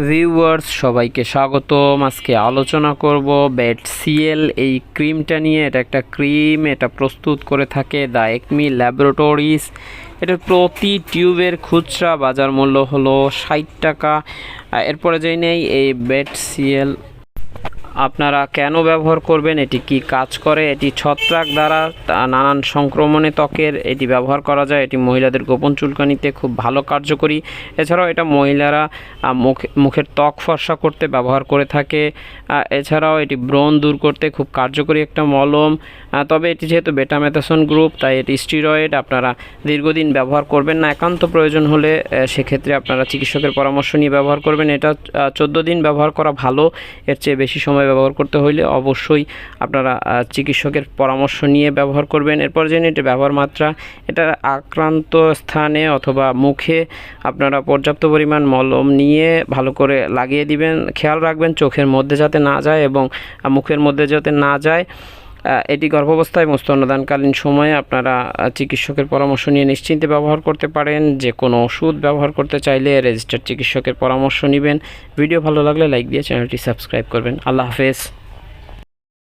Viewers সবাইকে স্বাগতম। আজকে আলোচনা করব বেটসিএল এই ক্রিমটা নিয়ে। এটা একটা ক্রিম, এটা প্রস্তুত করে থাকে দ্য একমি ল্যাবরেটরিজ। এটার প্রতি টিউবের খুচরা বাজার মূল্য হলো 60 টাকা। এরপরে যেই নেই এই বেটসিএল আপনারা কেন ব্যবহার করবেন, এটি কি কাজ করে। এটি ছত্রাক দ্বারা নানান সংক্রমণে ত্বকের এটি ব্যবহার করা যায়। এটি মহিলাদের গোপন চুলকানিতে খুব ভালো কার্যকরী। এছাড়াও এটা মহিলারা মুখের ত্বক ফর্সা করতে ব্যবহার করে থাকে। এছাড়াও এটি ব্রণ দূর করতে খুব কার্যকরী একটা মলম। তবে এটি যেহেতু বেটামেথাসন গ্রুপ, তাই এটি স্টেরয়েড। আপনারা দীর্ঘদিন ব্যবহার করবেন না, একান্ত প্রয়োজন হলে সেক্ষেত্রে আপনারা চিকিৎসকের পরামর্শ নিয়ে ব্যবহার করবেন। এটা 14 দিন ব্যবহার করা ভালো। এর চেয়ে বেশি সময় ব্যবহার করতে হলে অবশ্যই আপনারা চিকিৎসকের পরামর্শ নিয়ে ব্যবহার করবেন। এরপর জেনে এটি ব্যবহার মাত্রা, এটা আক্রান্ত স্থানে অথবা মুখে আপনারা পর্যাপ্ত পরিমাণ মলম নিয়ে ভালো করে লাগিয়ে দিবেন। খেয়াল রাখবেন চোখের মধ্যে যাতে না যায় এবং মুখের মধ্যে যাতে না যায়। এটি গর্ভাবস্থায় এবং স্তন্যদানকালীন সময়ে আপনারা চিকিৎসকের পরামর্শ নিয়ে নিশ্চিন্তে ব্যবহার করতে পারেন। যে কোনো ওষুধ ব্যবহার করতে চাইলে রেজিস্টার্ড চিকিৎসকের পরামর্শ নেবেন। ভিডিও ভালো লাগলে লাইক দিয়ে চ্যানেলটি সাবস্ক্রাইব করবেন। আল্লাহ হাফেজ।